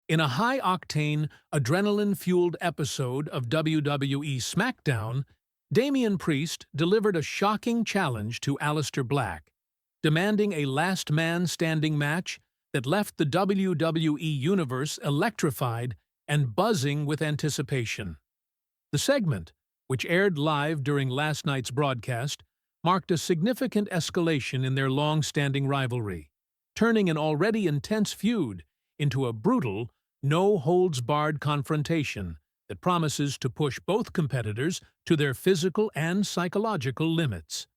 In a high-octane, adrenaline-fueled episode of WWE SmackDown, Damian Priest delivered a shocking challenge to Aleister Black, demanding a last man standing match that left the WWE Universe electrified and buzzing with anticipation. The segment, which aired live during last night's broadcast, marked a significant escalation in their long-standing rivalry, turning an already intense feud into a brutal, no-holds-barred confrontation that promises to push both competitors to their physical and psychological limits.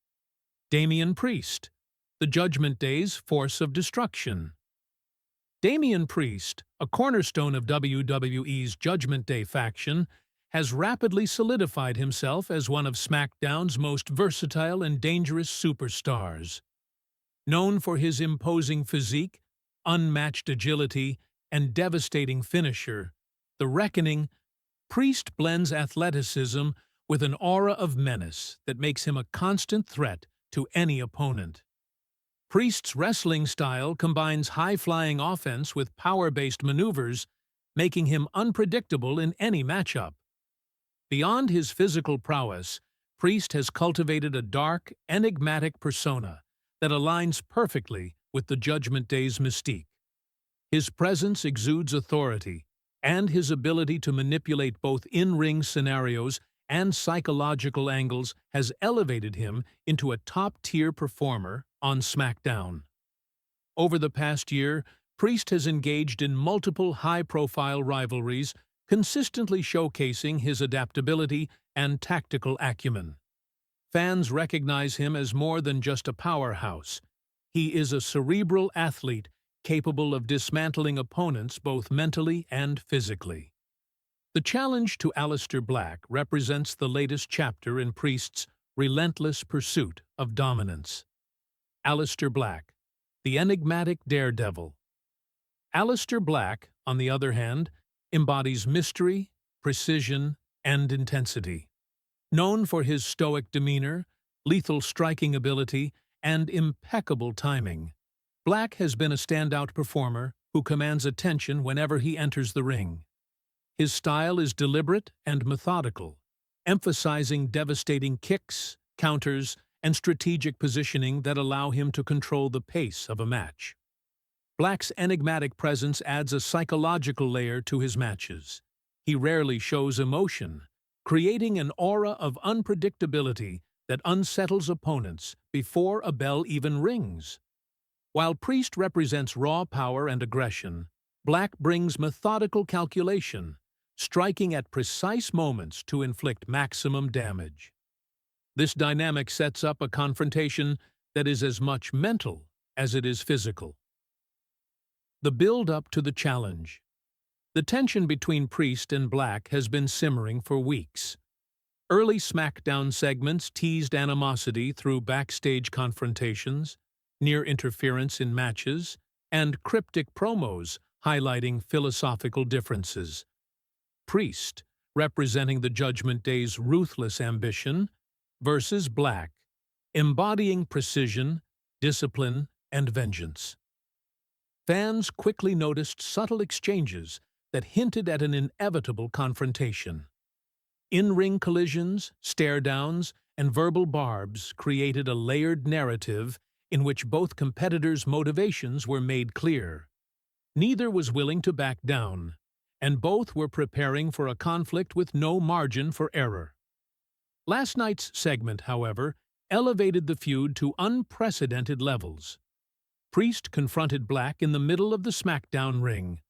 Damian Priest, the Judgment Day's force of destruction. Damian Priest, a cornerstone of WWE's Judgment Day faction, has rapidly solidified himself as one of SmackDown's most versatile and dangerous superstars. Known for his imposing physique, unmatched agility, and devastating finisher, The Reckoning, Priest blends athleticism with an aura of menace that makes him a constant threat to any opponent. Priest's wrestling style combines high-flying offense with power-based maneuvers, making him unpredictable in any matchup. Beyond his physical prowess, Priest has cultivated a dark, enigmatic persona that aligns perfectly with the Judgment Day's mystique. His presence exudes authority, and his ability to manipulate both in-ring scenarios and psychological angles has elevated him into a top-tier performer on SmackDown. Over the past year, Priest has engaged in multiple high-profile rivalries, consistently showcasing his adaptability and tactical acumen. Fans recognize him as more than just a powerhouse. He is a cerebral athlete capable of dismantling opponents both mentally and physically. The challenge to Aleister Black represents the latest chapter in Priest's relentless pursuit of dominance. Aleister Black, the enigmatic daredevil. Aleister Black, on the other hand, embodies mystery, precision, and intensity. Known for his stoic demeanor, lethal striking ability, and impeccable timing, Black has been a standout performer who commands attention whenever he enters the ring. His style is deliberate and methodical, emphasizing devastating kicks, counters, and strategic positioning that allow him to control the pace of a match. Black's enigmatic presence adds a psychological layer to his matches. He rarely shows emotion, creating an aura of unpredictability that unsettles opponents before a bell even rings. While Priest represents raw power and aggression, Black brings methodical calculation, striking at precise moments to inflict maximum damage. This dynamic sets up a confrontation that is as much mental as it is physical. The build-up to the challenge. The tension between Priest and Black has been simmering for weeks. Early SmackDown segments teased animosity through backstage confrontations, near interference in matches, and cryptic promos highlighting philosophical differences. Priest, representing the Judgment Day's ruthless ambition, versus Black, embodying precision, discipline, and vengeance. Fans quickly noticed subtle exchanges that hinted at an inevitable confrontation. In-ring collisions, stare-downs, and verbal barbs created a layered narrative in which both competitors' motivations were made clear. Neither was willing to back down, and both were preparing for a conflict with no margin for error. Last night's segment, however, elevated the feud to unprecedented levels. Priest confronted Black in the middle of the SmackDown ring,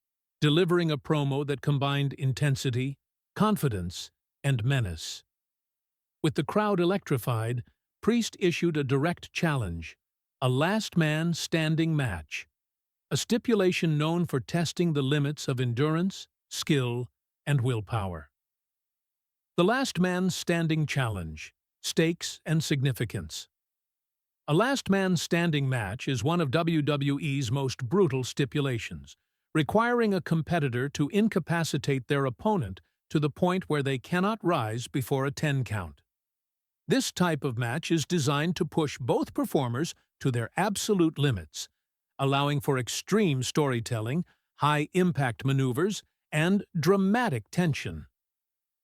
delivering a promo that combined intensity, confidence, and menace. With the crowd electrified, Priest issued a direct challenge, a last man standing match, a stipulation known for testing the limits of endurance, skill, and willpower. The last man standing challenge, stakes and significance. A last man standing match is one of WWE's most brutal stipulations, requiring a competitor to incapacitate their opponent to the point where they cannot rise before a 10 count. This type of match is designed to push both performers to their absolute limits, allowing for extreme storytelling, high-impact maneuvers, and dramatic tension.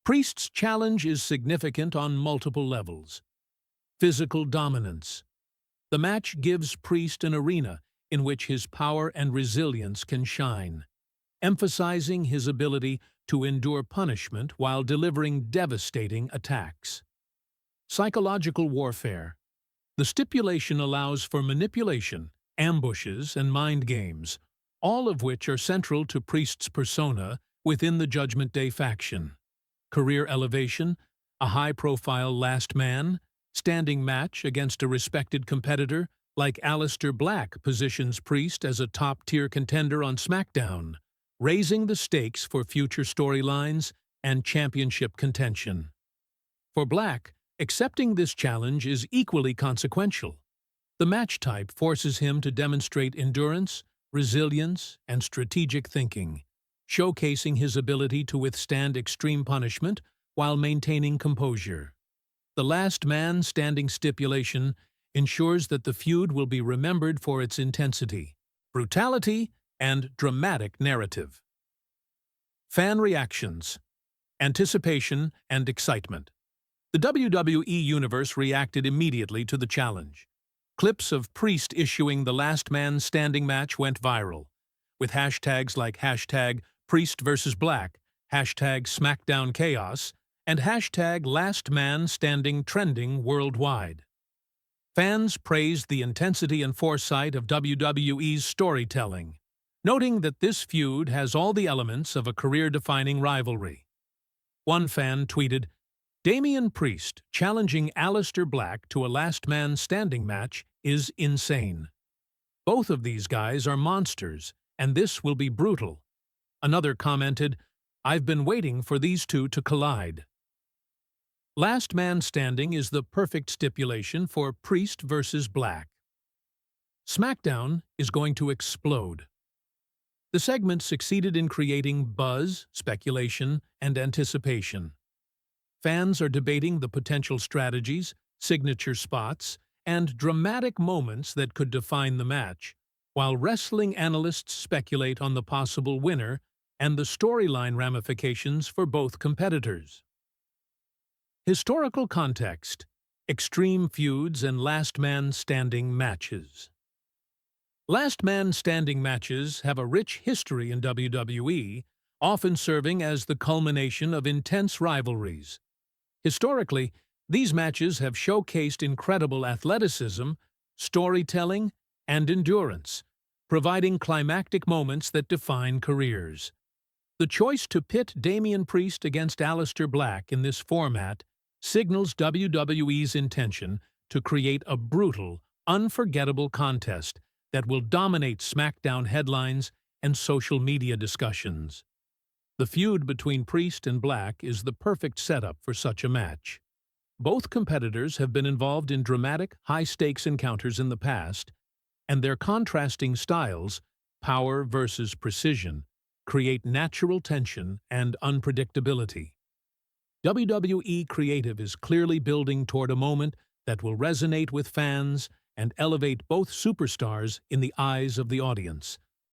Priest's challenge is significant on multiple levels. Physical dominance. The match gives Priest an arena in which his power and resilience can shine, emphasizing his ability to endure punishment while delivering devastating attacks. Psychological warfare. The stipulation allows for manipulation, ambushes, and mind games, all of which are central to Priest's persona within the Judgment Day faction. Career elevation, a high-profile last man, standing match against a respected competitor like Aleister Black positions Priest as a top-tier contender on SmackDown, raising the stakes for future storylines and championship contention. For Black, accepting this challenge is equally consequential. The match type forces him to demonstrate endurance, resilience, and strategic thinking, showcasing his ability to withstand extreme punishment while maintaining composure. The last man standing stipulation ensures that the feud will be remembered for its intensity, brutality, and dramatic narrative. Fan reactions, anticipation, and excitement. The WWE Universe reacted immediately to the challenge. Clips of Priest issuing the last man standing match went viral, with hashtags like #Priest vs. Black, #SmackDown Chaos, and #Last Man Standing trending worldwide. Fans praised the intensity and foresight of WWE's storytelling, noting that this feud has all the elements of a career-defining rivalry. One fan tweeted, "Damian Priest challenging Aleister Black to a last man standing match is insane. Both of these guys are monsters, and this will be brutal." Another commented, "I've been waiting for these two to collide." Last man standing is the perfect stipulation for Priest versus Black. SmackDown is going to explode. The segment succeeded in creating buzz, speculation, and anticipation. Fans are debating the potential strategies, signature spots, and dramatic moments that could define the match, while wrestling analysts speculate on the possible winner and the storyline ramifications for both competitors. Historical context, extreme feuds, and last man standing matches. Last man standing matches have a rich history in WWE, often serving as the culmination of intense rivalries. Historically, these matches have showcased incredible athleticism, storytelling, and endurance, providing climactic moments that define careers. The choice to pit Damian Priest against Aleister Black in this format signals WWE's intention to create a brutal, unforgettable contest that will dominate SmackDown headlines and social media discussions. The feud between Priest and Black is the perfect setup for such a match. Both competitors have been involved in dramatic, high-stakes encounters in the past, and their contrasting styles, power versus precision, create natural tension and unpredictability. WWE Creative is clearly building toward a moment that will resonate with fans and elevate both superstars in the eyes of the audience.